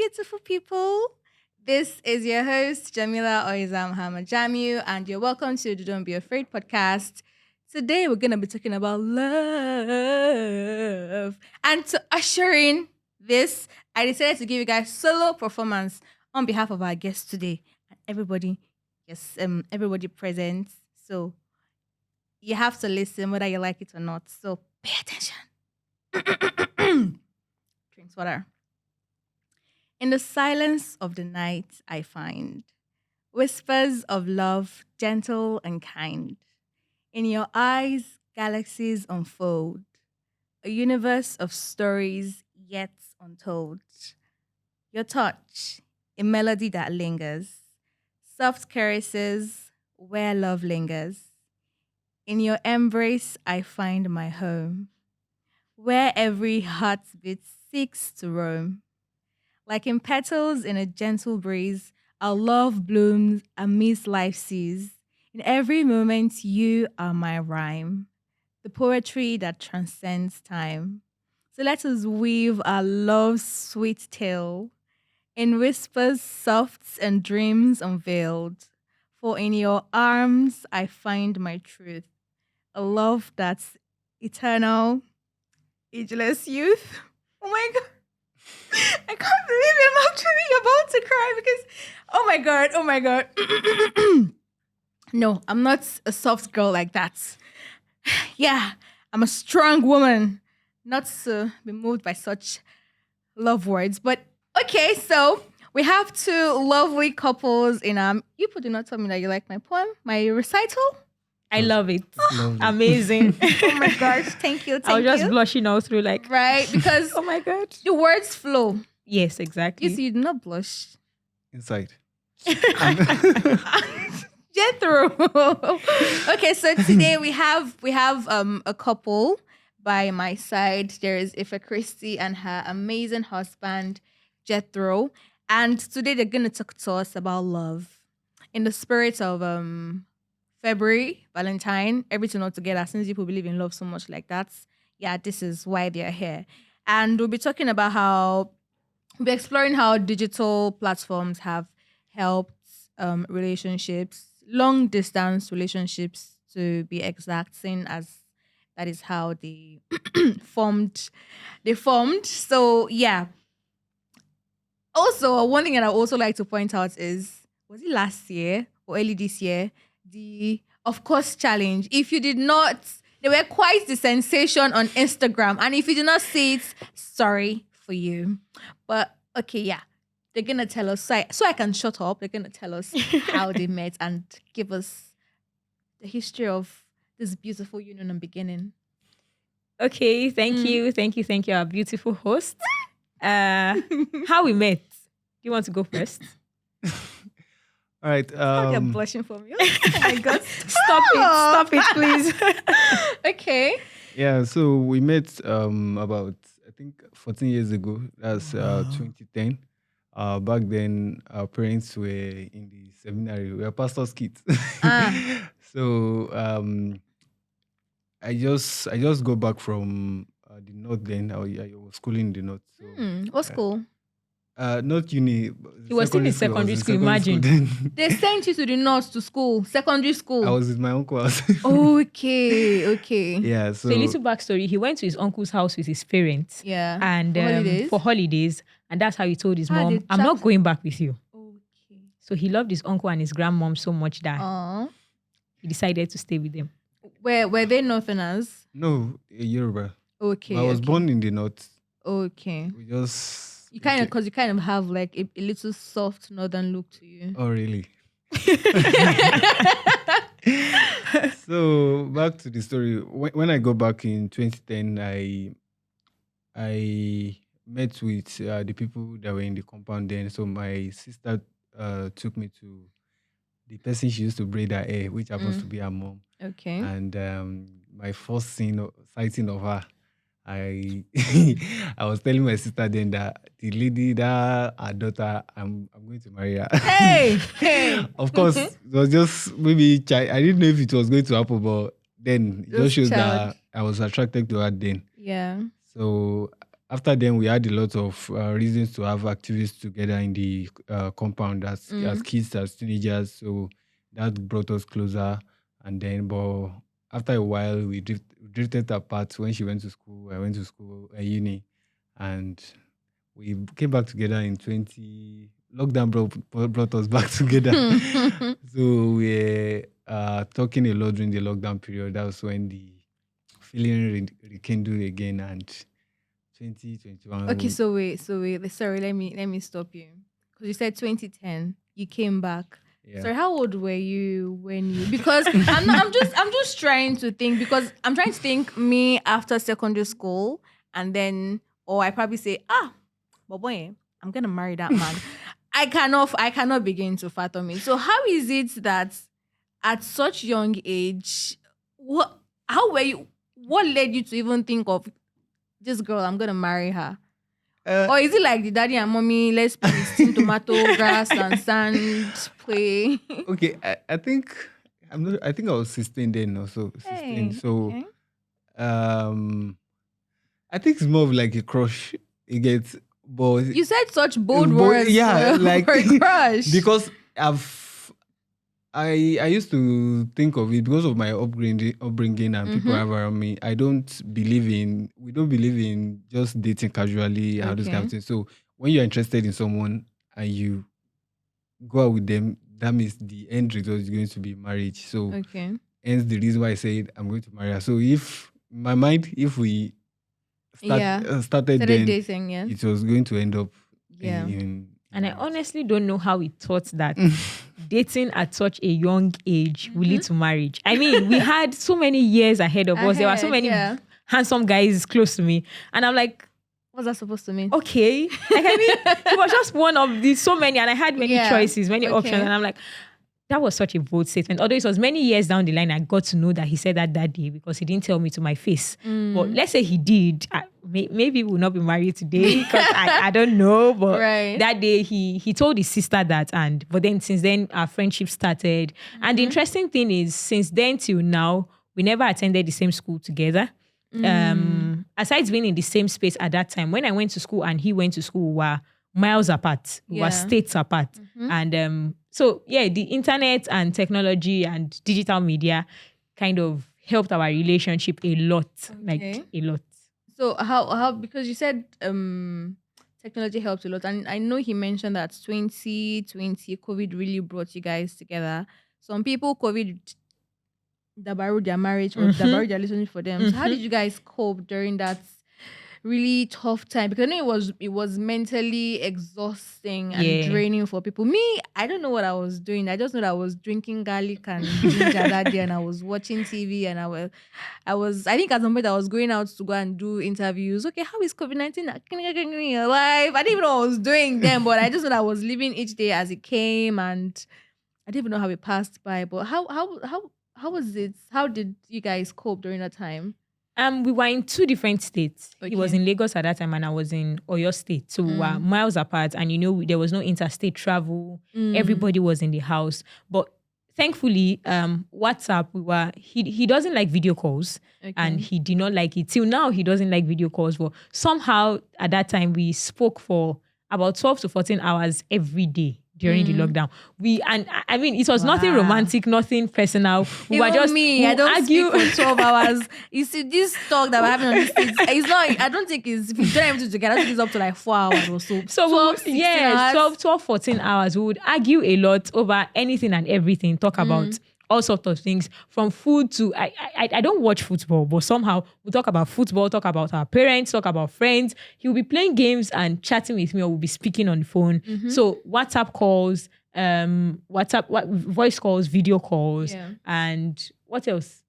beautiful people. This is your host, Jamila Oizam Hamajamu, and you're welcome to the Don't Be Afraid podcast. Today, we're going to be talking about love. And to usher in this, I decided to give you guys solo performance on behalf of our guests today. And everybody present. So you have to listen whether you like it or not. So pay attention. Drinks water. In the silence of the night, I find whispers of love, gentle and kind. In your eyes, galaxies unfold, a universe of stories yet untold. Your touch, a melody that lingers, soft caresses where love lingers. In your embrace, I find my home, where every heartbeat seeks to roam. Like in petals in a gentle breeze, our love blooms amidst life's seas. In every moment, you are my rhyme, the poetry that transcends time. So let us weave our love's sweet tale in whispers soft and dreams unveiled. For in your arms, I find my truth, a love that's eternal, ageless youth. Oh my God. I can't believe it. I'm actually about to cry because, oh my God. No, I'm not a soft girl like that. Yeah, I'm a strong woman, not to be moved by such love words. But okay, so we have two lovely couples in You people did not tell me that you like my poem, my recital. I love it. Lovely. Amazing. Oh my gosh, thank you. I was just blushing all through, like, right, because oh my God. the words flow. Yes, exactly. You see, you do not blush. Inside. Jethro. Okay, so today we have a couple by my side. There is Ifekristi and her amazing husband Jethro, and today they're gonna talk to us about love in the spirit of February, Valentine, everything all together. Since people believe in love so much like that, yeah, this is why they're here, and we'll be talking about we'll be exploring how digital platforms have helped relationships, long distance relationships to be exact, seeing as that is how they formed. They formed. So yeah. Also, one thing that I also like to point out is, was it last year or early this year, the of course challenge? If you did not, they were quite the sensation on Instagram, and if you did not see it, sorry for you. But okay, yeah. They're gonna tell us so I can shut up. They're gonna tell us how they met and give us the history of this beautiful union and beginning. Okay, thank you, our beautiful host. How we met? Do you want to go first? All right. You're blushing for me. Oh my God! Stop it, please. Okay. Yeah. So we met about, I think, 14 years ago. That's 2010. Back then, our parents were in the seminary. We were pastor's kids. So I just got back from the north. Then I was schooling in the north. So What school? not uni. He was still in secondary school. Imagine. Then. They sent you to the north to school, secondary school. I was with my uncle house. Okay. Yeah. So a little backstory. He went to his uncle's house with his parents. Yeah. And for holidays. And that's how he told his mom, they I'm not going back with you. Okay. So he loved his uncle and his grandmom so much that Aww. he decided to stay with them. Were they Northerners? No, Yoruba. Okay. I was born in the north. Okay. We just You kind of have like a little soft northern look to you. Oh, really? So back to the story. When I go back in 2010, I met with the people that were in the compound then. So my sister took me to the person she used to braid her hair, which happens to be her mom. Okay. And my first sighting of her, I I was telling my sister then that the lady that her daughter, I'm going to marry her. Hey. Of course, it was just maybe I didn't know if it was going to happen, but then it just shows that I was attracted to her then. Yeah. So after then, we had a lot of reasons to have activities together in the compound as kids, as teenagers. So that brought us closer. And then, but after a while, we drifted apart. When she went to school, I went to school, uni, and we came back together in 20. Lockdown brought us back together. So we're talking a lot during the lockdown period. That was when the feeling rekindled again, and 2021. Okay, so wait. Sorry, let me stop you. Because you said 2010, you came back. Yeah. Sorry, how old were you when you? Because I'm just trying to think. Because I'm trying to think me after secondary school, and then, or I probably say, but boy, I'm gonna marry that man. I cannot begin to fathom it. So how is it that at such young age, how were you? What led you to even think of this girl? I'm gonna marry her. Or is it like the daddy and mommy? Let's put steamed tomato, grass, and sand. Play. Okay, I think I'm not. I think I was 16 then, also 16. So, okay. I think it's more of like a crush. It gets, but You said such bold words. yeah, like for a crush. because I used to think of it because of my upbringing and people around me. We don't believe in just dating casually and all this kind of thing. So when you're interested in someone and you go out with them, that means the end result is going to be marriage. So hence the reason why I said I'm going to marry her. So if in my mind, if we started then, dating, yes. it was going to end up And I honestly don't know how we thought that dating at such a young age will lead to marriage. I mean, we had so many years ahead of us. There were so many handsome guys close to me. And I'm like, what's that supposed to mean? Okay. Like, I mean, it was just one of these, so many. And I had many choices, many options. And I'm like, that was such a bold statement. Although it was many years down the line, I got to know that he said that day because he didn't tell me to my face. But let's say he did. Maybe we'll not be married today because I don't know. But that day he told his sister that. But then since then, our friendship started. And the interesting thing is, since then till now, we never attended the same school together. Aside being in the same space at that time, when I went to school and he went to school, we were miles apart. We were states apart. And so, the internet and technology and digital media kind of helped our relationship a lot, like a lot. So how because you said technology helped a lot, and I know he mentioned that 2020 COVID really brought you guys together. Some people COVID dabaru their marriage or dabaru their relationship for them. So how did you guys cope during that really tough time? Because I know it was mentally exhausting and draining for people. Me, I don't know what I was doing. I just know that I was drinking garlic and ginger that day, and I was watching TV, and I think at some point I was going out to go and do interviews. Okay, how is COVID-19 alive? I didn't even know what I was doing then, but I just know that I was living each day as it came, and I didn't even know how it passed by. But how was it? How did you guys cope during that time? We were in two different states. He was in Lagos at that time and I was in Oyo State. So we were miles apart, and there was no interstate travel. Everybody was in the house. But thankfully, WhatsApp, he doesn't like video calls and he did not like it. Till now, he doesn't like video calls. But somehow at that time, we spoke for about 12 to 14 hours every day during the lockdown. I mean, it was nothing romantic, nothing personal. We were just I don't argue for 12 hours. You see, this talk that we're having on this it's not, I don't think it's, if you don't everything together, I think it's up to like 4 hours or so. So 12, 14 hours. We would argue a lot over anything and everything, talk about all sorts of things, from food to, I don't watch football, but somehow we talk about football, talk about our parents, talk about friends. He'll be playing games and chatting with me, or we'll be speaking on the phone. So WhatsApp calls, voice calls, video calls, and what else?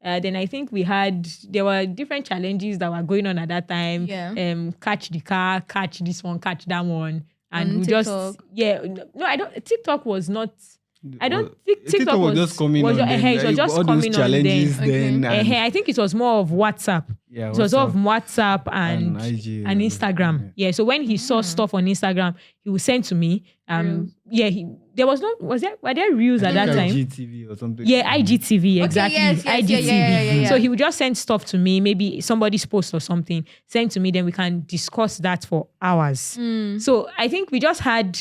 Then I think there were different challenges that were going on at that time. Catch the car, catch this one, catch that one. And we TikTok. TikTok was not, I don't think TikTok was just coming on then. It was just all those coming challenges on then. then. I think it was more of WhatsApp. Yeah, it was all of WhatsApp and IG Instagram. So when he saw stuff on Instagram, he would send to me. there was no, were there reels at that time? IGTV or something. Yeah, IGTV, exactly. Yes, IGTV. yeah. So he would just send stuff to me, maybe somebody's post or something, send to me, then we can discuss that for hours. So I think we just had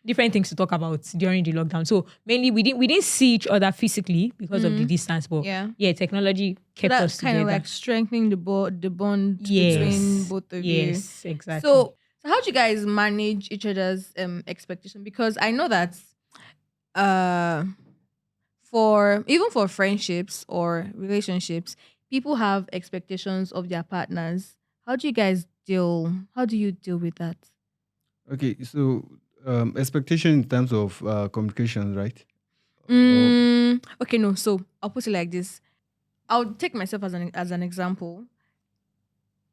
different things to talk about during the lockdown. So mainly we didn't see each other physically because of the distance, but technology kept that us kind together. of like strengthening the bond between both of you. Yes, exactly. So how do you guys manage each other's expectation? Because I know that for friendships or relationships, people have expectations of their partners. How do you deal with that? Okay, so expectation in terms of communications, right? Okay, no. So I'll put it like this. I'll take myself as an example.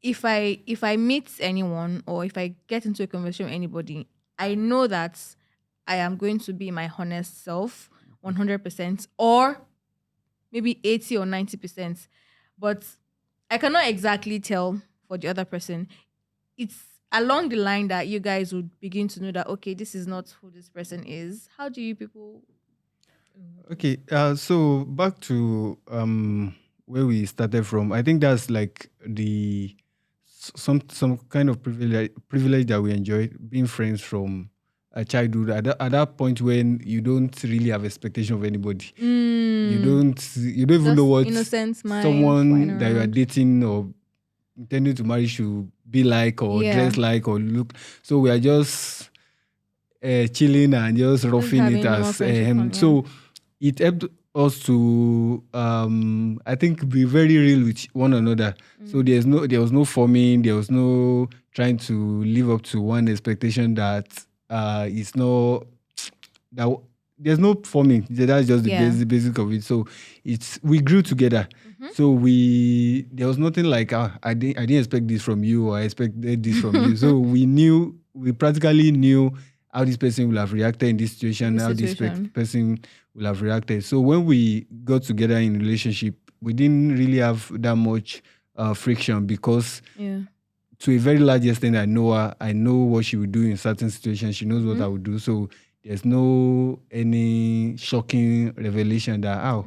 If I meet anyone or if I get into a conversation with anybody, I know that I am going to be my honest self 100% or maybe 80 or 90%. But I cannot exactly tell for the other person. It's along the line that you guys would begin to know that, okay, this is not who this person is. How do you people? Okay, so back to where we started from. I think that's like some kind of privilege that we enjoy being friends from a childhood. At that point when you don't really have expectation of anybody, you don't even know what innocent mind someone that you are dating or intending to marry should be like or dress like or look. So we are just chilling and just roughing it as so it helped us to I think be very real with one another. So there was no forming, there was no trying to live up to one expectation that is no that there's no forming. That's just the basic of it. So we grew together. So there was nothing like I didn't expect this from you or I expected this from you. So we practically knew how this person will have reacted in this situation, this person will have reacted. So when we got together in relationship, we didn't really have that much friction because to a very large extent, I know her. I know what she would do in certain situations. She knows what I would do. So there's no any shocking revelation that, I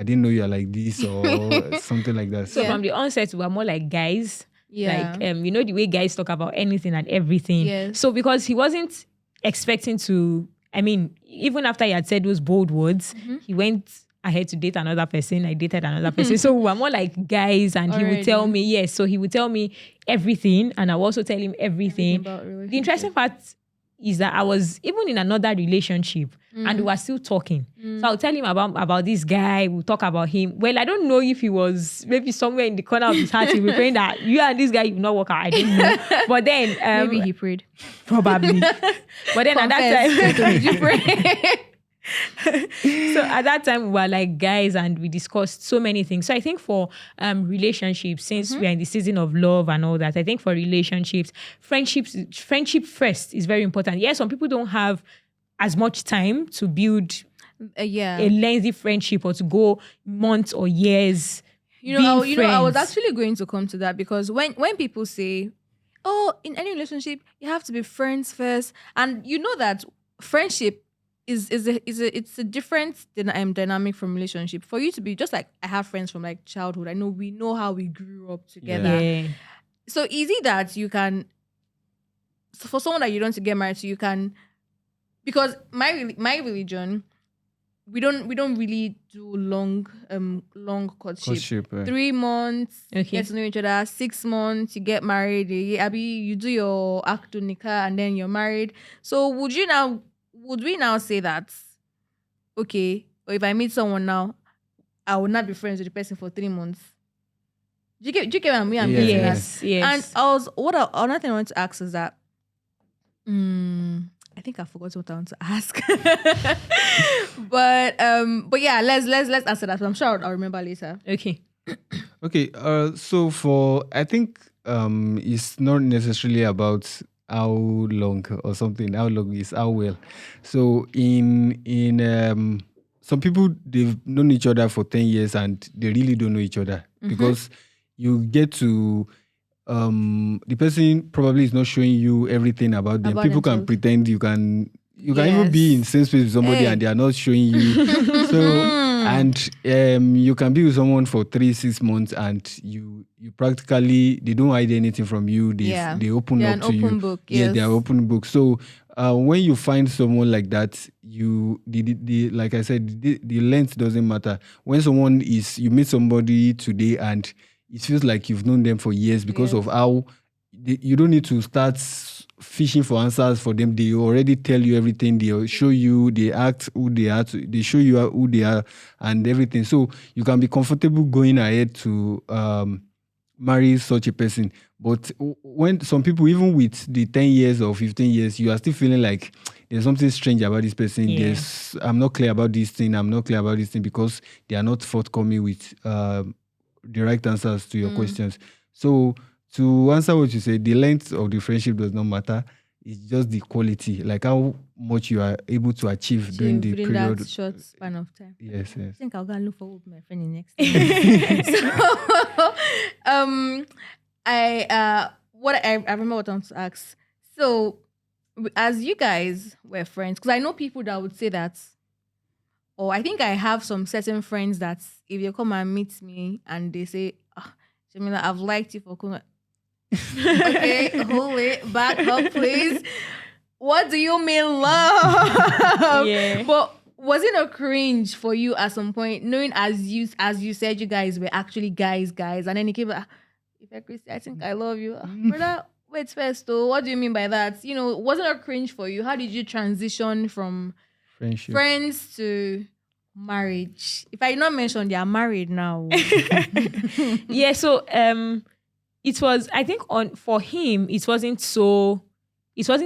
didn't know you're like this or something like that. So from the onset, we were more like guys. Like, the way guys talk about anything and everything. Yes. So because he wasn't expecting to, even after he had said those bold words, he went ahead to date another person. I dated another person. So we were more like guys, and he would tell me, so he would tell me everything, and I would also tell him everything. The interesting part is that I was even in another relationship and we were still talking. So I'll tell him about this guy. We'll talk about him. Well, I don't know if he was maybe somewhere in the corner of his heart. He was praying that you and this guy, you will not work out. I didn't know. But then maybe he prayed. Probably. But then at that time, did you pray? So at that time we were like guys and we discussed so many things. So I think for relationships, since we are in the season of love and all that, I think for relationships, friendship first is very important. Yes, some people don't have as much time to build a lengthy friendship or to go months or years. I was actually going to come to that because when people say, oh, in any relationship you have to be friends first, and you know that friendship it's a different dynamic from relationship. For you to be just like, I have friends from like childhood. We know how we grew up together. Yeah. So easy that you can, for someone that you don't want to get married to, you can, because my religion, we don't really do long courtship. 3 months, get to know each other. 6 months, you get married. You do your akdu nikah and then you're married. So would we now say that, okay, or if I meet someone now, I will not be friends with the person for 3 months? Do you get what I mean? Yes. And another thing I want to ask is that, I think I forgot what I want to ask. but yeah, let's answer that. I'm sure I'll remember later. Okay. So I think it's not necessarily about how long or something. How long is how well. So in some people, they've known each other for 10 years and they really don't know each other because you get to the person probably is not showing you everything about them. People can pretend, you can you can even be in the same space with somebody and they are not showing you. And you can be with someone for 3-6 months and you practically, they don't hide anything from you. They open up to you. Book, yes. Yeah, they are open book. So when you find someone like that, like I said, the length doesn't matter. When you meet somebody today and it feels like you've known them for years because of how you don't need to start fishing for answers for them. They already tell you everything. They'll show you, they act who they are, they show you who they are and everything. So you can be comfortable going ahead to marry such a person. But when some people, even with the 10 years or 15 years, you are still feeling like there's something strange about this person. Yeah. I'm not clear about this thing, because they are not forthcoming with the right answers to your questions. So to answer what you said, the length of the friendship does not matter. It's just the quality, like how much you are able to achieve during the period. That short span of time. Yes. I think I'll go and look for my friend in next time. I remember what I want to ask. So, as you guys were friends, because I know people that would say that, or I think I have some certain friends that if you come and meet me and they say, Jamila, I've liked you for coming. Okay, hold it, back up, please. What do you mean love? Yeah. But was it a cringe for you at some point, knowing as you said you guys were actually guys, and then he came like, Ifekristi, I think I love you. Brother, wait first though. What do you mean by that? Wasn't it a cringe for you? How did you transition from Friendship. friends to marriage? If I did not mention they are married now. Yeah, so it was, I think for him, it wasn't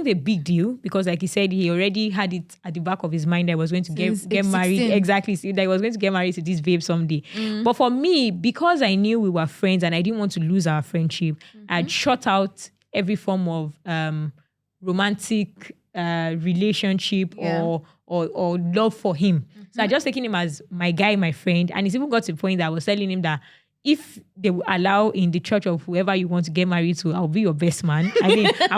a big deal because like he said, he already had it at the back of his mind that he was going to get married. 16. Exactly. That he was going to get married to this babe someday. But for me, because I knew we were friends and I didn't want to lose our friendship, I'd shut out every form of romantic relationship or love for him. So I just taken him as my guy, my friend. And it's even got to the point that I was telling him that if they will allow in the church of whoever you want to get married to, I'll be your best man. I mean, I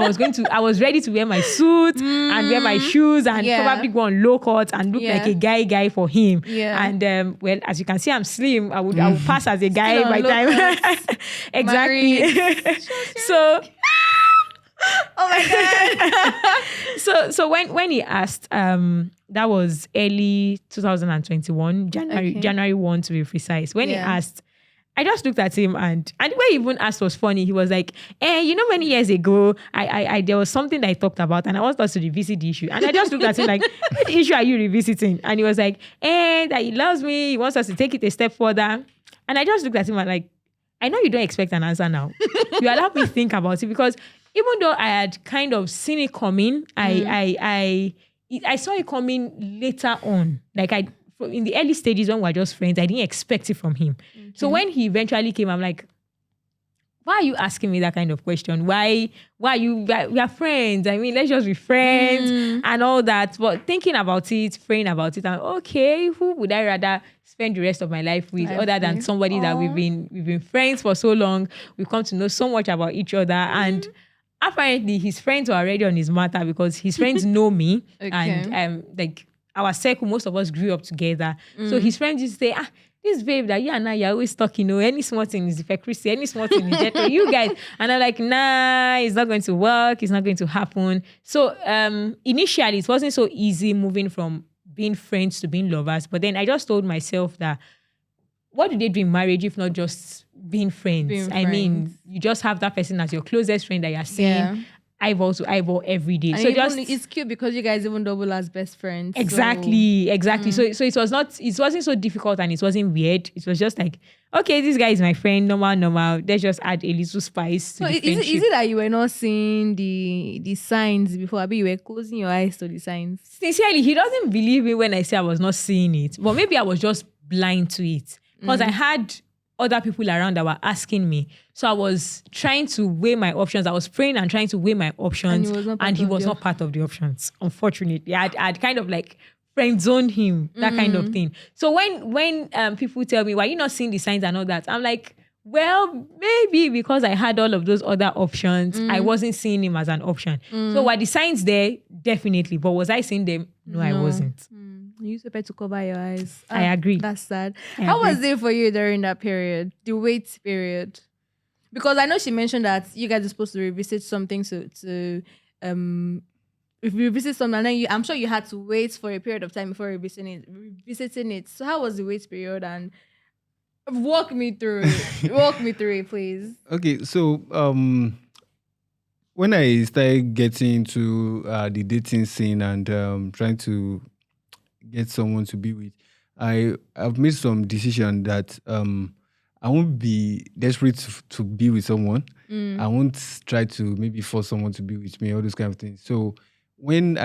was ready to wear my suit and wear my shoes and probably go on low cut and look like a guy for him. Yeah. And well, as you can see, I'm slim. I would pass as a guy by time. Exactly. So. Oh my God. So when he asked, that was early 2021, January 1 to be precise. When he asked, I just looked at him and the way he even asked was funny. He was like, many years ago, I there was something that I talked about and I wanted us to revisit the issue. And I just looked at him like, what issue are you revisiting? And he was like, that he loves me. He wants us to take it a step further. And I just looked at him and like, I know you don't expect an answer now. You allow me to think about it because even though I had kind of seen it coming, I saw it coming later on. Like in the early stages when we were just friends, I didn't expect it from him. Okay. So when he eventually came, I'm like, why are you asking me that kind of question? We are friends. I mean, let's just be friends and all that. But thinking about it, praying about it, I'm okay, who would I rather spend the rest of my life with other than somebody that we've been friends for so long. We've come to know so much about each other. And apparently his friends were already on his matter because his friends know me. And like our circle, most of us grew up together. So his friends used to say, this babe that you and I are always talking, any small thing is Ifekristi, any small thing is Jetro, you guys. And I'm like, nah, it's not going to work. It's not going to happen. So initially, it wasn't so easy moving from being friends to being lovers. But then I just told myself that, what do they do in marriage if not just being friends? I mean, you just have that person as your closest friend that you're seeing eyeball to eyeball every day. And it's cute because you guys even double as best friends. Exactly. So it wasn't so difficult and it wasn't weird. It was just like, okay, this guy is my friend, normal. Let's just add a little spice to the friendship. Is it that you were not seeing the signs before? Maybe you were closing your eyes to the signs? Sincerely, he doesn't believe me when I say I was not seeing it. But maybe I was just blind to it. Because I had other people around that were asking me. So I was trying to weigh my options. I was praying and trying to weigh my options. And he was not part of the options, unfortunately. I'd kind of like friend zoned him, that kind of thing. So when people tell me, why are you not seeing the signs and all that? I'm like, Well, maybe because I had all of those other options, I wasn't seeing him as an option. So were the signs there? Definitely. But was I seeing them? No, I wasn't. You used to cover your eyes. I agree. That's sad. I How agree. was it for you during that period? The wait period? Because I know she mentioned that you guys are supposed to revisit something to if you revisit something, and then I'm sure you had to wait for a period of time before revisiting it. So how was the wait period? And walk me through it. Walk me through it, please. Okay, so when I started getting into the dating scene and trying to get someone to be with, I've made some decision that I won't be desperate to be with someone. I won't try to maybe force someone to be with me, all those kind of things. So when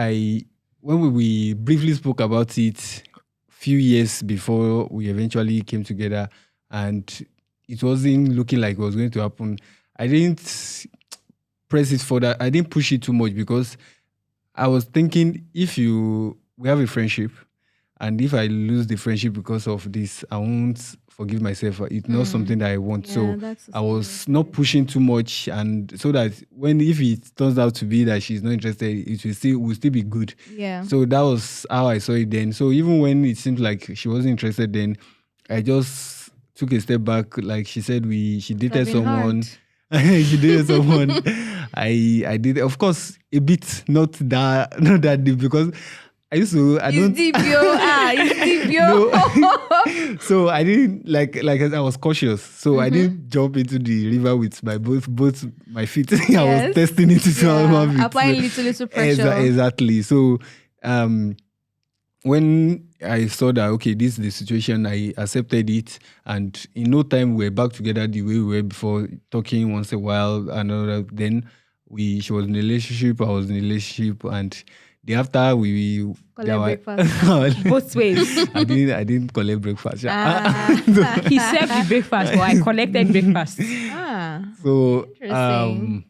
we briefly spoke about it few years before we eventually came together, and it wasn't looking like it was going to happen, I didn't press it further. I didn't push it too much because I was thinking we have a friendship, and if I lose the friendship because of this, I won't forgive myself. It's not something that I want. Yeah, so I was not pushing too much, and so that if it turns out to be that she's not interested, it will still be good. Yeah. So that was how I saw it then. So even when it seemed like she wasn't interested, then I just took a step back. Like she said, she dated someone. She dated someone. I did, of course, a bit, not that deep, because I used to. It's deep, yo. It's deep, yo. No. So I didn't I was cautious. So I didn't jump into the river with my both my feet. I was testing it to applying little pressure. Exactly. So when I saw that, okay, this is the situation, I accepted it, and in no time we were back together the way we were before, talking once a while. And then she was in a relationship, I was in a relationship, and the after we collect breakfast. Both ways. I didn't collect breakfast. He served the breakfast, but I collected breakfast. So interesting.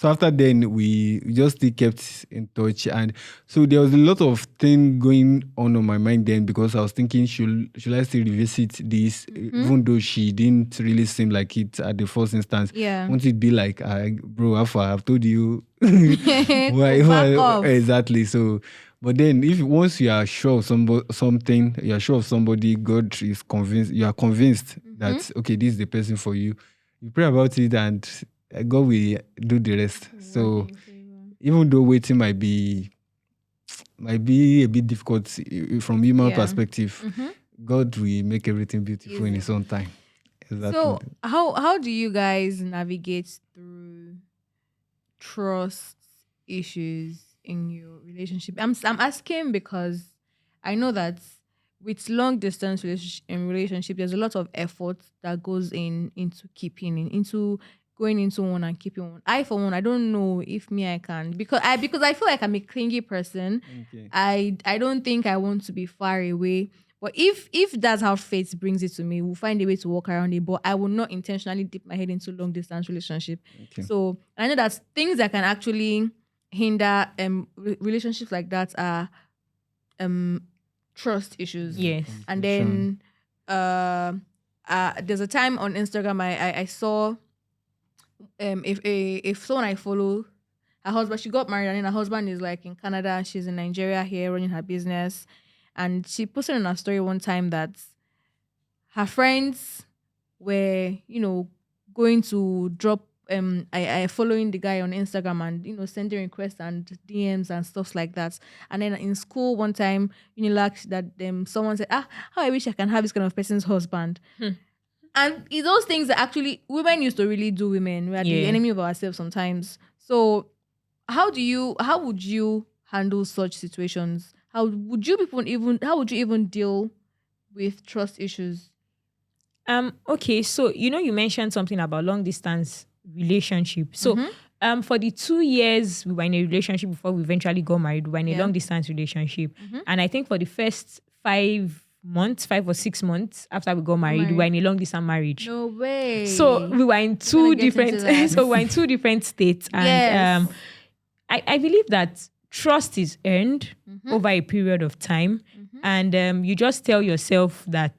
so after then we just still kept in touch, and so there was a lot of thing going on my mind then, because I was thinking, should I still revisit this, even though she didn't really seem like it at the first instance. Yeah. Won't it be like, bro, I've told you Back off. Exactly. So but then once you are sure of something, you are sure of somebody, God is convinced, you are convinced that okay, this is the person for you, you pray about it, and God will do the rest. So even though waiting might be a bit difficult from human perspective, God will make everything beautiful in His own time. Exactly. So how do you guys navigate through trust issues in your relationship? I'm asking because I know that with long distance relationship, there's a lot of effort that goes into going into one and keeping one. For one, I don't know if I can, because I feel like I'm a clingy person. Okay. I don't think I want to be far away. But if that's how fate brings it to me, we'll find a way to walk around it. But I will not intentionally dip my head into long distance relationship. Okay. So I know that things that can actually hinder relationships like that are trust issues. Yes. And then there's a time on Instagram I saw if someone I follow, her husband, she got married, and then her husband is like in Canada and she's in Nigeria here running her business. And she posted on her story one time that her friends were, going to drop I following the guy on Instagram and sending requests and DMs and stuff like that. And then in school one time, Unilag, that someone said, how I wish I can have this kind of person's husband. And those things that actually women used to really do. Women, we are the enemy of ourselves sometimes. So how would you handle such situations? How would you even deal with trust issues? Okay, so you mentioned something about long distance relationship. So for the 2 years we were in a relationship before we eventually got married, we were in a long distance relationship. And I think for the first 5 or 6 months after we got married, we were in a long distance marriage. No way. So we were in two different states. And I believe that trust is earned over a period of time. And you just tell yourself that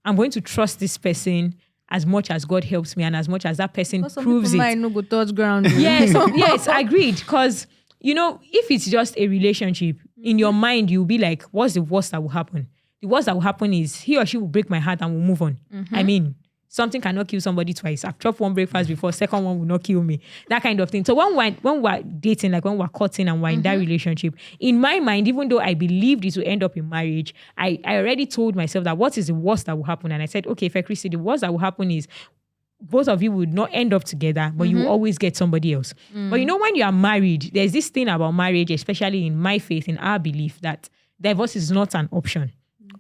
I'm going to trust this person as much as God helps me and as much as that person Because some proves people it. might no go touch ground. Yes, agreed. Because, if it's just a relationship, in your mind, you'll be like, what's the worst that will happen? The worst that will happen is he or she will break my heart and we'll move on. I mean, something cannot kill somebody twice. I've chopped one breakfast before, second one will not kill me. That kind of thing. So when we're dating, like when we're courting and we're in that relationship, in my mind, even though I believed it will end up in marriage, I already told myself that what is the worst that will happen? And I said, okay, Ifekristi, the worst that will happen is both of you would not end up together, but you will always get somebody else. But when you are married, there's this thing about marriage, especially in my faith, in our belief, that divorce is not an option.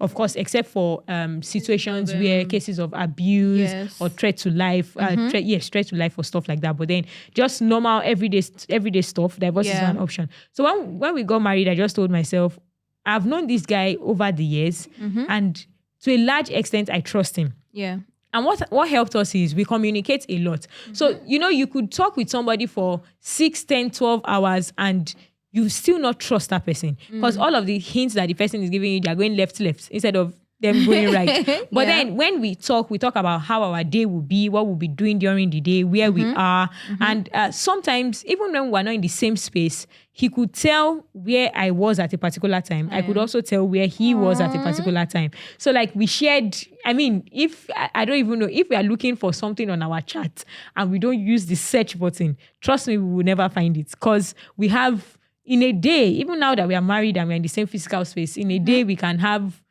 Of course, except for situations where cases of abuse or threat to life, threat to life or stuff like that. But then just normal everyday stuff, divorce is not an option. So when we got married, I just told myself, I've known this guy over the years, and to a large extent, I trust him. Yeah. And what helped us is we communicate a lot. So, you could talk with somebody for 6, 10, 12 hours and you still not trust that person. Because all of the hints that the person is giving you, they're going left instead of them going right. But then when we talk about how our day will be, what we'll be doing during the day, where we are. And sometimes, even when we're not in the same space, he could tell where I was at a particular time. I could also tell where he was at a particular time. So like we shared, if I don't even know, if we are looking for something on our chat and we don't use the search button, trust me, we will never find it. Because we have, in a day, even now that we are married and we're in the same physical space, in a day we can have,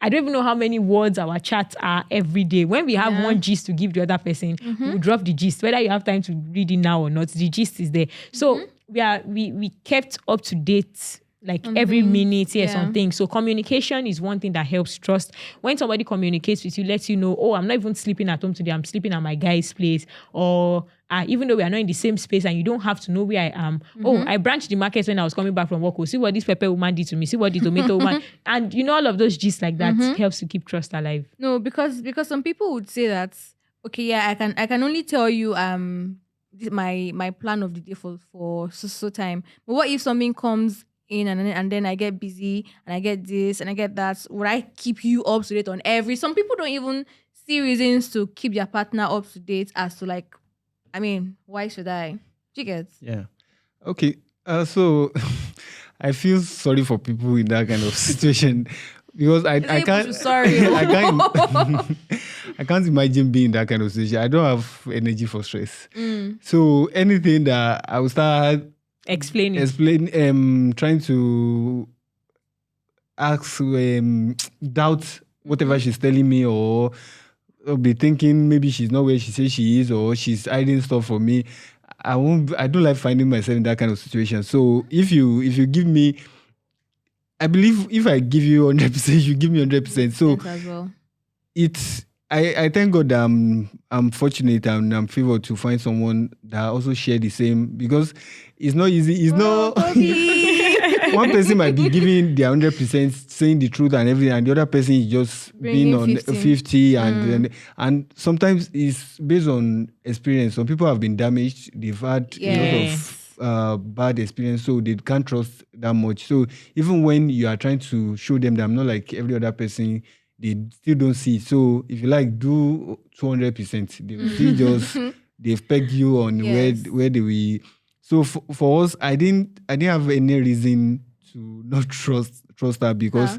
I don't even know how many words our chats are every day. When we have one gist to give the other person, we'll drop the gist. Whether you have time to read it now or not, the gist is there. So we kept up to date like every minute, on things. So communication is one thing that helps trust. When somebody communicates with you, lets you know, oh, I'm not even sleeping at home today, I'm sleeping at my guy's place. Or even though we are not in the same space and you don't have to know where I am. Oh, I branched the market when I was coming back from work. Oh, see what this pepper woman did to me. See what the tomato woman. And all of those gists like that helps to keep trust alive. No, because some people would say that, okay, yeah, I can only tell you my plan of the day for so time. But what if something comes in and then I get busy and I get this and I get that? Would I keep you up to date on every? Some people don't even see reasons to keep their partner up to date as to like, why should I? Do you get? Yeah. Okay. So I feel sorry for people in that kind of situation because I can't. Sorry. I can't. I can't imagine being in that kind of situation. I don't have energy for stress. So anything that I will start trying to ask, doubt whatever she's telling me, or be thinking maybe she's not where she says she is, or she's hiding stuff from me. I don't like finding myself in that kind of situation. So if you give me, I believe if I give you 100%, you give me 100%. So as well. I thank God that I'm fortunate and I'm favored to find someone that also share the same, because it's not easy. It's not. One person might be giving their 100%, saying the truth and everything, and the other person is just being on 50 and sometimes it's based on experience. Some people have been damaged. They've had a lot of bad experience, so they can't trust that much. So even when you are trying to show them that I'm not like every other person, they still don't see it. So if you like do 200%, they will still just they've pegged you on where they will. So for us, I didn't have any reason to not trust her, because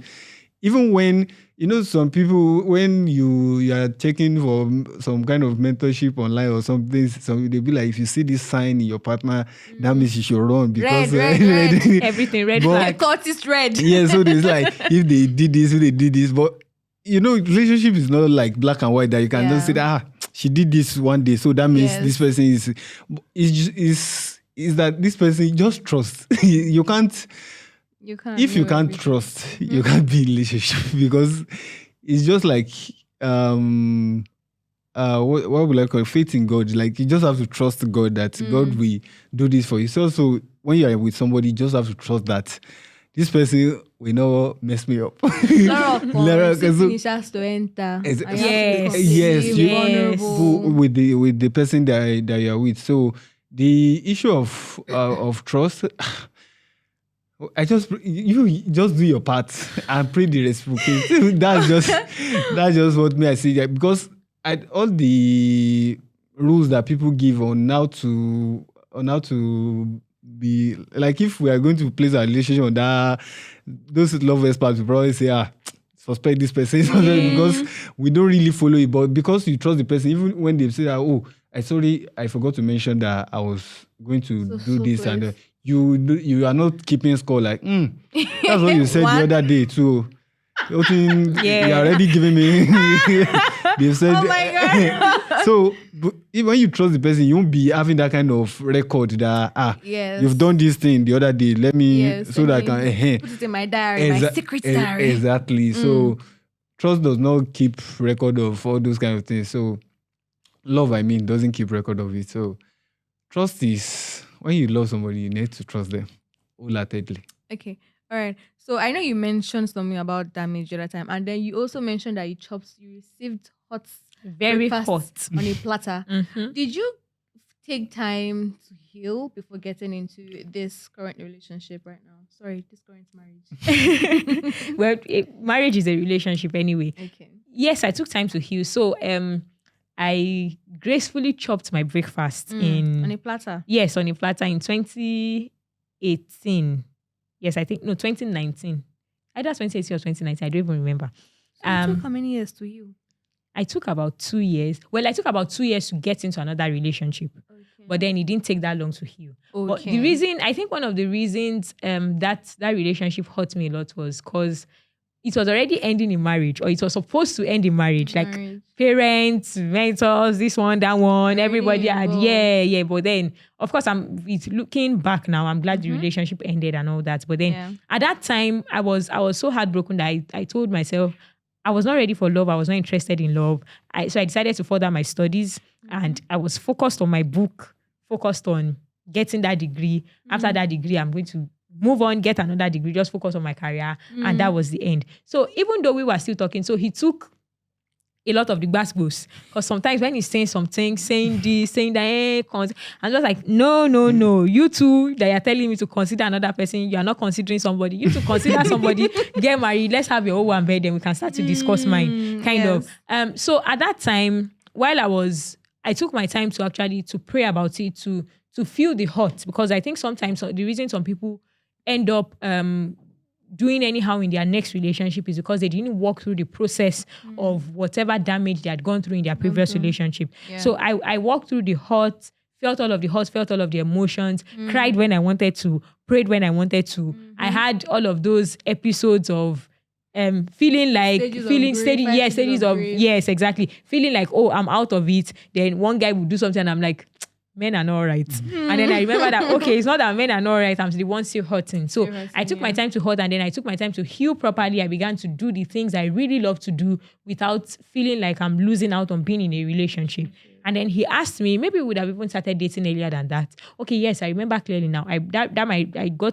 even when some people, when you are checking for some kind of mentorship online or something, they'll be like, if you see this sign in your partner, that means you should run, because red. Everything red flag. Cut is red. Yeah, so there's like if they did this, but relationship is not like black and white that you can just say that she did this one day, so that means this person is that this person, just trust. You can't. If you can't trust, you can't be in a relationship, because it's just like what would I call it? Faith in God. Like you just have to trust God that God will do this for you. So when you are with somebody, you just have to trust that this person will not mess me up. Finishes to enter. Yes. With the person that you are with. So the issue of trust, you just do your part and pray the reciprocate. That's just what me I see that, because all the rules that people give on how to be like, if we are going to place our relationship on that, those love experts will probably say, suspect this person because we don't really follow it. But because you trust the person, even when they say that, oh, I forgot to mention that I was going to do this, close. and you are not keeping score. Like, that's what you said the other day too. You are already giving me. They said, oh my God. So when you trust the person, you won't be having that kind of record that you've done this thing the other day. Let me so that I can put it in my diary, my secret diary. Exactly. So trust does not keep record of all those kind of things. So love, doesn't keep record of it. So trust is when you love somebody, you need to trust them wholeheartedly. Okay. All right. So I know you mentioned something about damage the other time, and then you also mentioned that you received very hot on a platter. Mm-hmm. Did you take time to heal before getting into this current relationship right now? Sorry, this current marriage. Well, marriage is a relationship anyway. Okay. Yes, I took time to heal. So I gracefully chopped my breakfast on a platter. Yes, on a platter in 2018. Yes, I think 2019. Either 2018 or 2019. I don't even remember. So it took how many years to you? I took about 2 years. Well, I took about 2 years to get into another relationship. Okay. But then it didn't take that long to heal. Okay. But the reason, I think one of the reasons that relationship hurt me a lot was because it was already ending in marriage, or it was supposed to end in marriage. Like parents, mentors, this one, that one, everybody had, But then, of course, it's looking back now, I'm glad the relationship ended and all that. But then at that time, I was so heartbroken that I told myself, I was not ready for love. I was not interested in love. So I decided to further my studies, and I was focused on my book, focused on getting that degree. After that degree, I'm going to move on, get another degree, just focus on my career. And that was the end. So even though we were still talking, so he took a lot of the basketballs, because sometimes when he's saying something, saying this, saying that, I'm just like, no, you two that you're telling me to consider another person, you are not considering somebody. You to consider somebody, get married, let's have your own one bed, then we can start to discuss mine, kind of. So at that time, while I took my time to actually to pray about it, to feel the hurt, because I think sometimes the reason some people end up doing anyhow in their next relationship is because they didn't walk through the process of whatever damage they had gone through in their previous relationship. Yeah. So I walked through the hurt, felt all of the hurt, felt all of the emotions, cried when I wanted to, prayed when I wanted to. I had all of those episodes of feeling like stages of yes, exactly. Feeling like, oh, I'm out of it. Then one guy would do something and I'm like, men are not right. And then I remember that, okay, it's not that men are not right, I'm the one still hurting. So I took my time to hurt, and then I took my time to heal properly. I began to do the things I really love to do without feeling like I'm losing out on being in a relationship. And then he asked me, maybe we would have even started dating earlier than that. Okay, yes, I remember clearly now. I got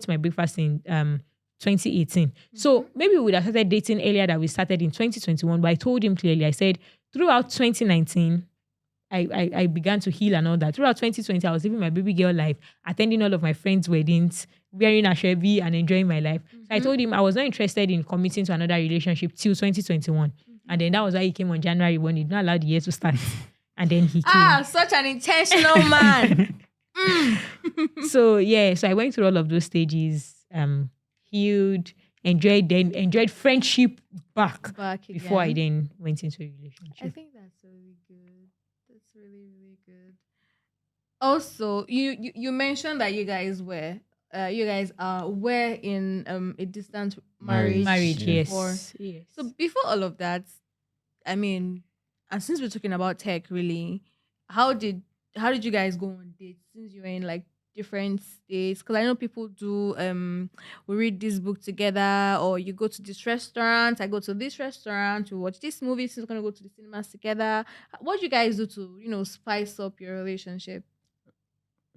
my breakfast in 2018. So maybe we would have started dating earlier than we started in 2021. But I told him clearly, I said, throughout 2019, I began to heal and all that. Throughout 2020, I was living my baby girl life, attending all of my friends' weddings, wearing ashwebi and enjoying my life. So I told him I was not interested in committing to another relationship till 2021. And then that was why he came on January 1. He did not allow the year to start. And then he came. Such an intentional man. So I went through all of those stages, healed, enjoyed friendship back before I then went into a relationship. I think that's really good. That's really, really good. Also, you mentioned that you guys were in a distant marriage. Yes. So before all of that, I mean, and since we're talking about tech, really, how did you guys go on dates since you were in like different states? Because I know people do we read this book together, or you go to this restaurant, I go to this restaurant, we watch this movie, since we're gonna go to the cinemas together. What do you guys do to spice up your relationship?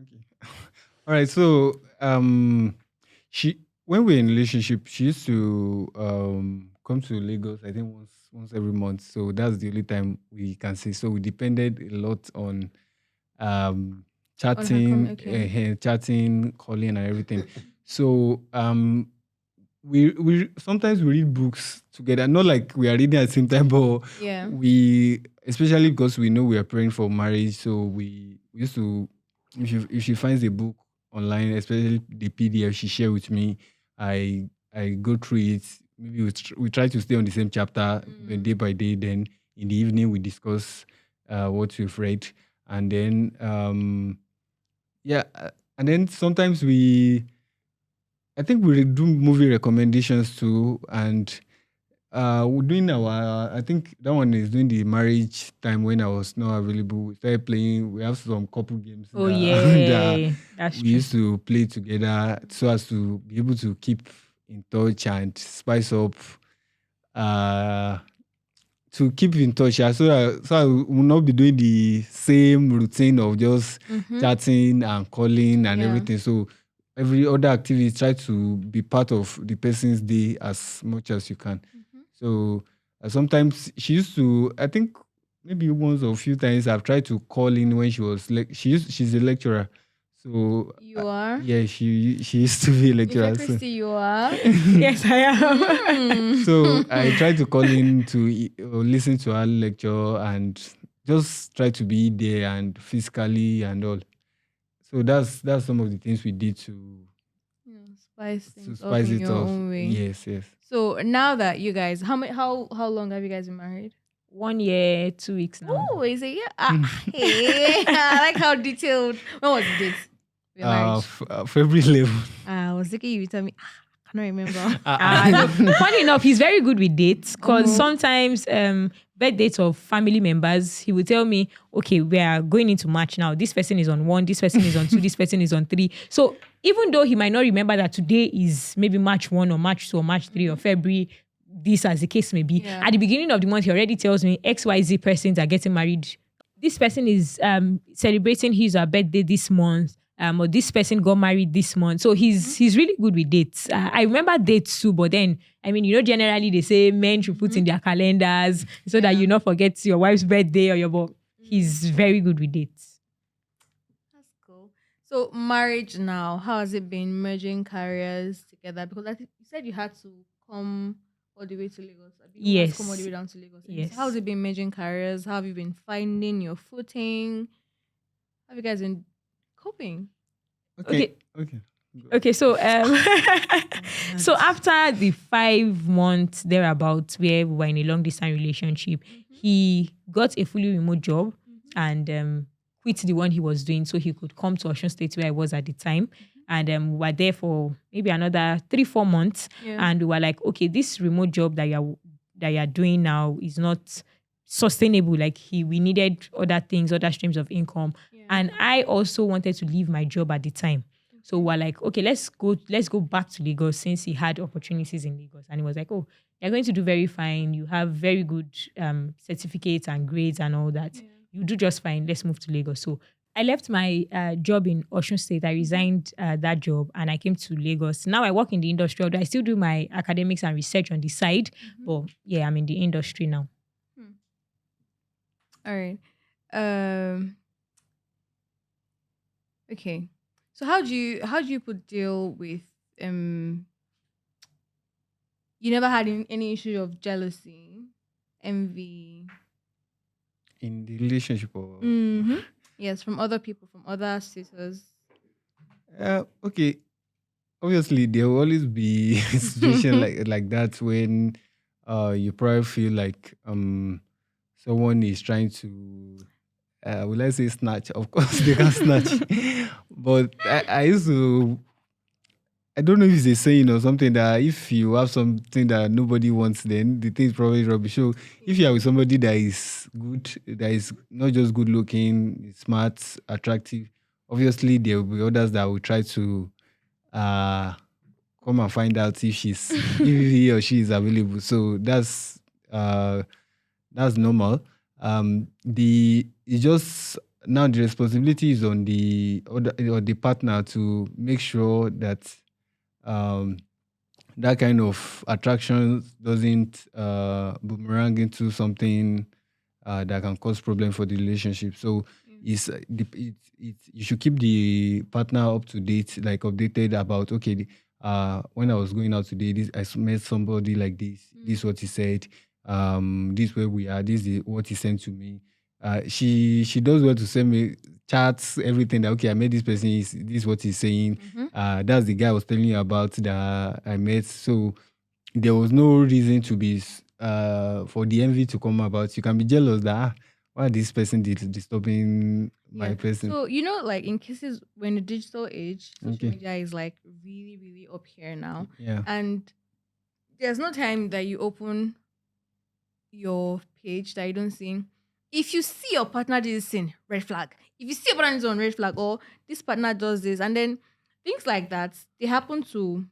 Okay. All right. So when we're in a relationship, she used to come to Lagos, I think once every month. So that's the only time we can see. So we depended a lot on chatting, calling and everything. So we sometimes we read books together. Not like we are reading at the same time, but Yeah. we, especially because we know we are praying for marriage, so we used to, if she finds a book online, especially the PDF she share with me, I go through it. Maybe we try to stay on the same chapter day by day. Then in the evening we discuss what we've read, and then yeah, and then sometimes I think we do movie recommendations too, and we're doing our. I think that one is doing the marriage time when I was not available. We started playing. We have some couple games Oh that that yeah, that's we true. used to play together, so as to be able to keep in touch and spice up. Uh, to keep in touch, yeah, so I will not be doing the same routine of just chatting and calling and Yeah. everything. So every other activity, try to be part of the person's day as much as you can. So sometimes she used to, I think maybe once or a few times I've tried to call in when she was she's a lecturer. So You are? yeah, she used to be a lecturer. So Ifekristi, you are? Yes, I am. so I try to call in to listen to her lecture and just try to be there and physically and all. So that's some of the things we did Spice to things up spice in it your off. own way. Yes, yes. So now that you guys, how long have you guys been married? 1 year, 2 weeks now. Oh, is it? Yeah. Hey, I like how detailed. When was the date? Your marriage. February 11. I was thinking you would tell me. I cannot remember. No, funny enough, he's very good with dates because sometimes birth dates of family members, he will tell me, okay, we are going into March now. This person is on 1, this person is on 2, this person is on 3. So even though he might not remember that today is maybe March 1 or March 2 or March 3 or February, this as the case may be, Yeah. at the beginning of the month, he already tells me XYZ persons are getting married. This person is celebrating his or her birthday this month. Or this person got married this month. So he's really good with dates. I remember dates too, but then, I mean, generally they say men should put in their calendars so that you not forget your wife's birthday or your birthday. He's very good with dates. That's cool. So marriage now, how has it been merging careers together? Because I think you said you had to come all the way to Lagos. You had to come all the way down to Lagos. Yes. So how has it been merging careers? How have you been finding your footing? How have you guys been coping? Okay, so so after the 5 months thereabouts where we were in a long distance relationship, he got a fully remote job and quit the one he was doing so he could come to Osun State where I was at the time. And we were there for maybe another 3-4 months. Yeah. And we were like, okay, this remote job that you're doing now is not sustainable. Like we needed other things, other streams of income. Yeah. And I also wanted to leave my job at the time. So we're like, okay, let's go back to Lagos since he had opportunities in Lagos. And he was like, oh, you're going to do very fine. You have very good certificates and grades and all that. Yeah. You do just fine. Let's move to Lagos. So I left my job in Osun State. I resigned that job and I came to Lagos. Now I work in the industry. Although I still do my academics and research on the side. But yeah, I'm in the industry now. All right. Okay. So how do you deal with you never had any issue of jealousy, envy? In the relationship or Yes, from other people, from other sisters. okay. Obviously there will always be a situation like that when you probably feel like someone is trying to will I say snatch? Of course they can snatch. But I used to, I don't know if it's a saying or something that if you have something that nobody wants, then the thing is probably rubbish. So if you are with somebody that is good, that is not just good looking, smart, attractive, obviously there will be others that will try to come and find out if if he or she is available. So that's normal. It's just now the responsibility is on the other or the partner to make sure that that kind of attraction doesn't boomerang into something that can cause problem for the relationship. So you should keep the partner up to date, like updated about okay, when I was going out today, met somebody like this. This is what he said. This is where we are. This is what he sent to me. She does well to send me chats, everything that okay, I met this person. This is what he's saying. That's the guy I was telling you about that I met. So there was no reason to be for the envy to come about. You can be jealous that why this person did disturbing my person. So like in cases when the digital age, social media is like really, really up here now. Yeah. And there's no time that you open your page that you don't see. If you see your partner do this thing, red flag. If you see your partner is on red flag, or this partner does this, and then things like that, they happen to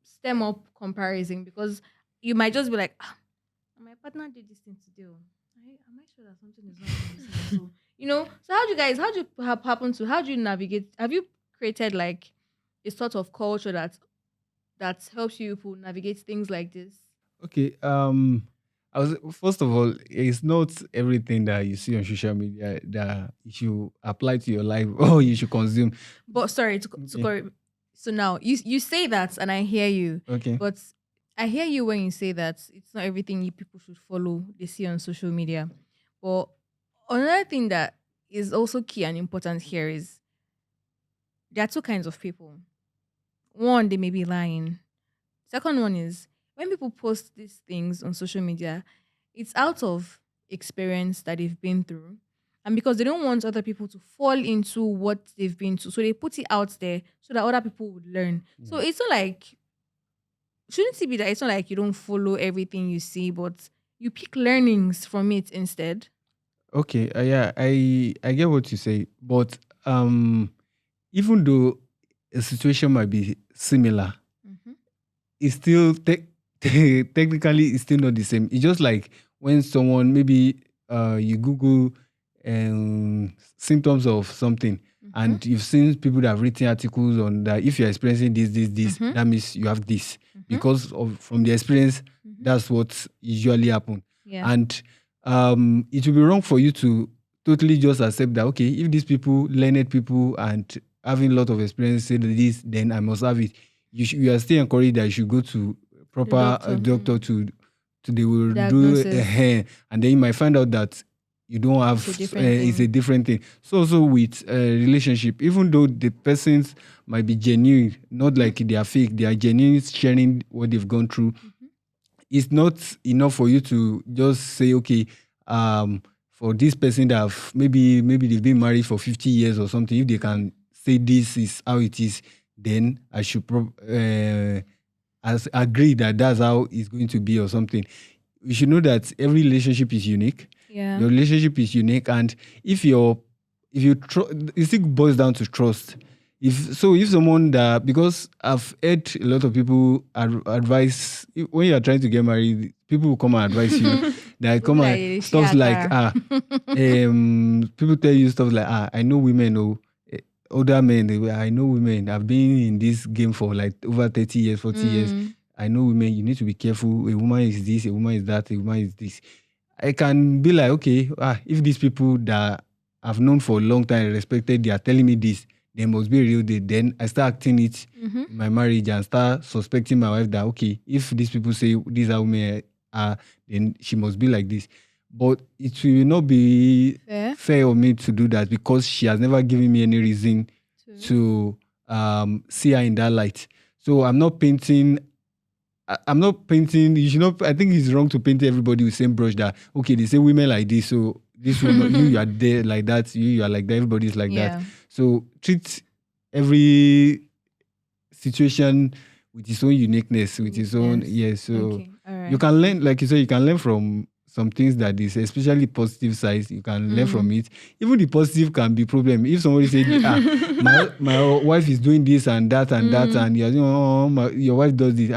stem up comparison, because you might just be like, my partner did this thing today. Am I sure that something is wrong with this thing? So how do you navigate? Have you created like a sort of culture that helps you people navigate things like this? Okay. I was first of all, it's not everything that you see on social media that you should apply to your life or you should consume. But sorry so now you say that, and I hear you. Okay. But I hear you when you say that it's not everything you people should follow they see on social media. But another thing that is also key and important here is there are two kinds of people. One, they may be lying. Second one is when people post these things on social media, it's out of experience that they've been through. And because they don't want other people to fall into what they've been to. So they put it out there so that other people would learn. So it's not like, shouldn't it be that it's not like you don't follow everything you see, but you pick learnings from it instead? Okay. Yeah, I get what you say, but even though a situation might be similar, it's still technically it's still not the same. It's just like when someone maybe you Google symptoms of something, and you've seen people that have written articles on that. If you're experiencing this, that means you have this because of from the experience. That's what usually happen. Yeah. And it will be wrong for you to totally just accept that okay, if these people, learned people and having a lot of experience say this, then I must have it. You are still encouraged that you should go to proper doctor to they will do a hair, and then you might find out that you don't have it's a different thing. So also with a relationship, even though the persons might be genuine, not like they are fake, they are genuine, sharing what they've gone through. It's not enough for you to just say okay, for this person that have maybe they've been married for 50 years or something, if they can say this is how it is, then I should agree that that's how it's going to be or something. You should know that every relationship is unique. Yeah. Your relationship is unique, and it still boils down to trust. If someone that, because I've heard a lot of people advise when you are trying to get married, people will come and advise you. They come and stuff like people tell you stuff like I know women older men. I know women. I've been in this game for like over 30 years, 40 years. I know women. You need to be careful. A woman is this. A woman is that. A woman is this. I can be like, okay, if these people that I've known for a long time, respected, they are telling me this, they must be real. Then I start acting it in my marriage and start suspecting my wife that, okay, if these people say these are women are, then she must be like this. But it will not be fair of me to do that because she has never given me any reason to see her in that light. So I'm not painting. You should not. I think it's wrong to paint everybody with the same brush. That okay, they say women like this, so this woman, you are there like that. You are like that. Everybody's like that. So treat every situation with its own uniqueness, with its own So you can learn, like you said, you can learn from some things that is, especially positive sides. You can learn from it. Even the positive can be problem. If somebody said, my wife is doing this and that and that, and your wife does this.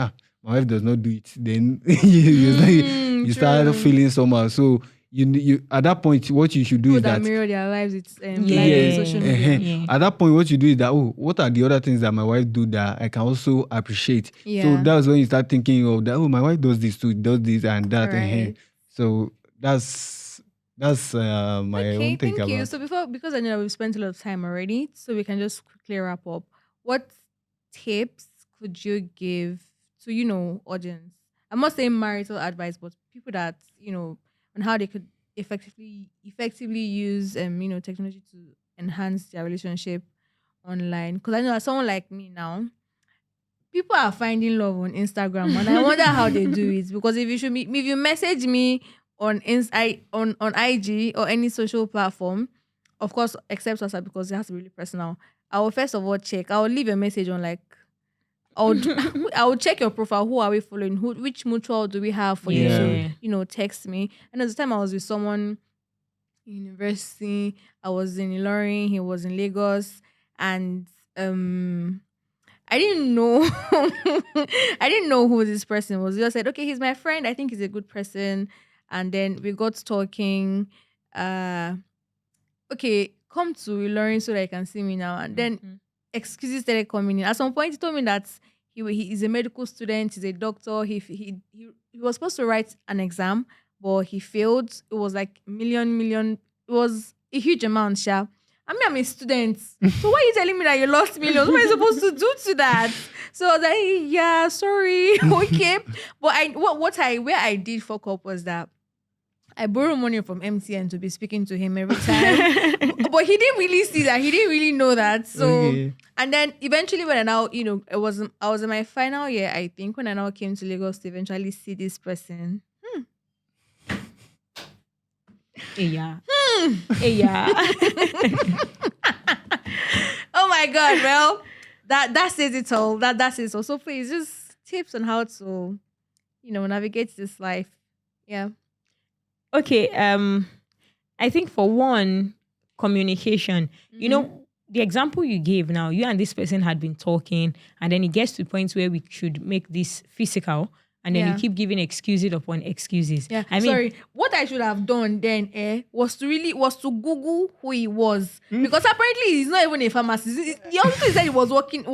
My wife does not do it. Then you start feeling somehow. So you at that point, what you should do is that mirror their lives. It's social media. At that point, what you do is that what are the other things that my wife do that I can also appreciate? So that's when you start thinking of that. My wife does this too, does this and that. Right. So that's my own thing about. So because I know we've spent a lot of time already, so we can just quickly wrap up. What tips could you give to, audience? I'm not saying marital advice, but people that, on how they could effectively use technology to enhance their relationship online. Because I know that someone like me now, people are finding love on Instagram, and I wonder how they do it. Because if you message me on IG or any social platform, of course, except WhatsApp because it has to be really personal. I will first of all check. I will leave a message on like I would check your profile. Who are we following? Which mutual do we have for you to, text me? And at the time I was with someone in university. I was in Ilorin, he was in Lagos, and I didn't know I didn't know who this person was. He just said, okay, he's my friend. I think he's a good person. And then we got talking. Okay, come to Ilorin so that you can see me now. And then excuses started coming in. At some point, he told me that he is a medical student, he's a doctor. He was supposed to write an exam, but he failed. It was like million. It was a huge amount, Sha. I mean, I'm a student. So why are you telling me that you lost millions? What am I supposed to do to that? So I was like, yeah, sorry. Okay. But where I did fuck up was that I borrowed money from MTN to be speaking to him every time. But he didn't really see that. He didn't really know that. So, and then eventually when I now, I was in my final year, I think, when I now came to Lagos to eventually see this person. Yeah. Yeah. Oh my God. Well, that says it all. That says it all. So please, just tips on how to, navigate this life. Yeah. Okay. I think for one, communication. The example you gave now, you and this person had been talking, and then it gets to the point where we should make this physical, and then you keep giving excuses upon excuses. Yeah. Sorry, what I should have done then was to Google who he was. Because apparently he's not even a pharmacist. He also said he was working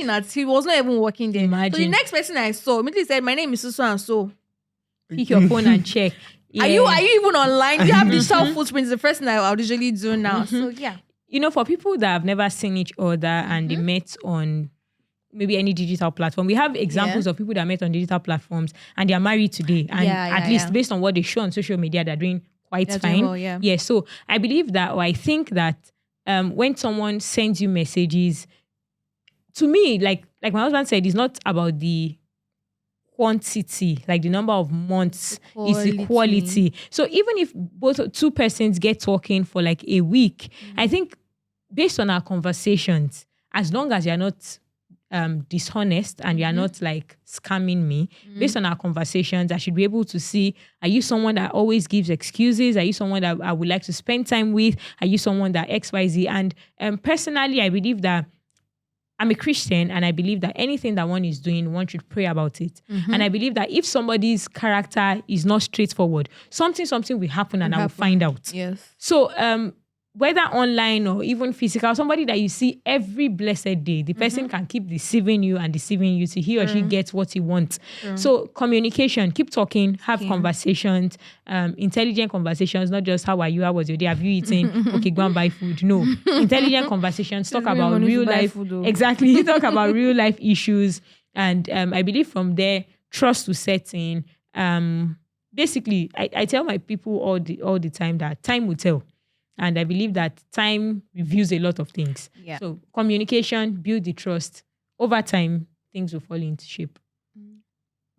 at. He was not even working there. Imagine. So the next person I saw immediately said, my name is so and so. Pick your phone and check. Yeah. Are you even online? Do you have digital footprints? The first thing I would usually do now. So yeah. For people that have never seen each other and they met on maybe any digital platform, we have examples of people that met on digital platforms and they are married today. And at least based on what they show on social media, they're doing quite fine. Well, so I believe that, or I think that when someone sends you messages, to me, like my husband said, it's not about the quantity, like the number of months, is the quality. So even if two persons get talking for like a week, I think based on our conversations, as long as you're not dishonest and you're not like scamming me, based on our conversations, I should be able to see, are you someone that always gives excuses? Are you someone that I would like to spend time with? Are you someone that XYZ? And personally, I believe that I'm a Christian, and I believe that anything that one is doing, one should pray about it. And I believe that if somebody's character is not straightforward, something will happen and I will find out. Yes. So whether online or even physical, somebody that you see every blessed day, the person can keep deceiving you till he or she gets what he wants. So communication, keep talking, have conversations, intelligent conversations, not just how are you, how was your day, have you eaten, okay, go and buy food. No, intelligent conversations, talk about real life. Exactly, talk about real life issues. And I believe from there, trust to set in. Basically, I tell my people all the time that time will tell. And I believe that time reveals a lot of things. Yeah. So communication, build the trust. Over time, things will fall into shape.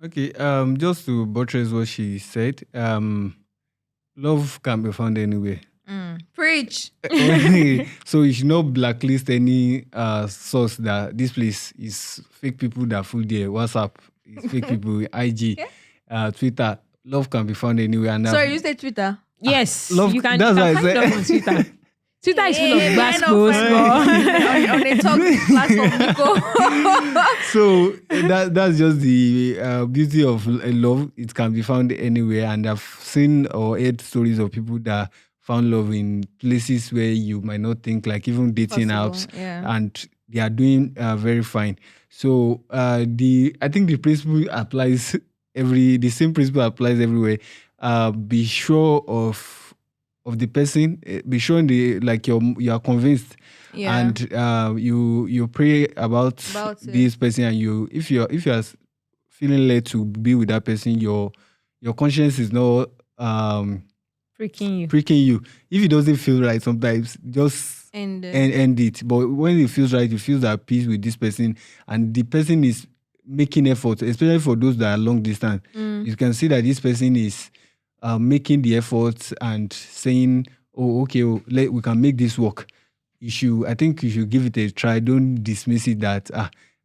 Okay. Just to buttress what she said, love can be found anywhere. Preach. So you should not blacklist any source that this place is fake people that full there. WhatsApp is fake people. IG, Twitter. Love can be found anywhere. And sorry, you said Twitter? Yes, love, you can that's find why them on Twitter. Twitter is full of bad on a talk platform, Nico. So that's just the beauty of love. It can be found anywhere, and I've seen or heard stories of people that found love in places where you might not think, like even dating apps, and they are doing very fine. So I think the principle applies the same principle applies everywhere. Be sure of of the person. Be showing the like you are convinced, Yeah. and you pray about About it. this person, and if you are feeling led to be with that person, your conscience is not Freaking you. pricking you. If it doesn't feel right, sometimes just And end it. But when it feels right, you feel at peace with this person, and the person is making effort, especially for those that are long distance. You can see that this person is making the effort and saying, "Oh, okay, we can make this work." I think you should give it a try. Don't dismiss it that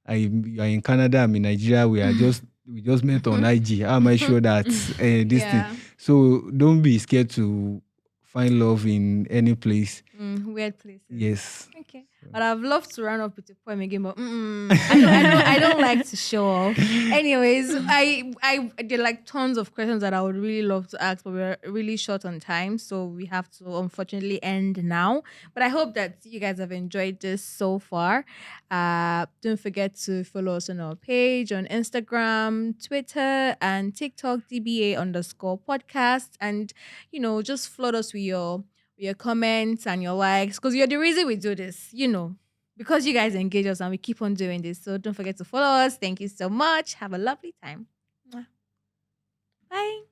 you are in Canada, I'm in Nigeria. We just met on IG. How am I sure that this thing? yeah. So don't be scared to find love in any place. Weird places. Yes. Okay. But I've loved to run up with a poem again, but I don't like to show off. Anyways, I there are like tons of questions that I would really love to ask, but we're really short on time, so we have to unfortunately end now. But I hope that you guys have enjoyed this so far. Don't forget to follow us on our page on Instagram, Twitter, and TikTok, DBA_podcast, and just flood us with your comments and your likes, because you're the reason we do this, because you guys engage us and we keep on doing this. So don't forget to follow us. Thank you so much. Have a lovely time. Mwah. Bye.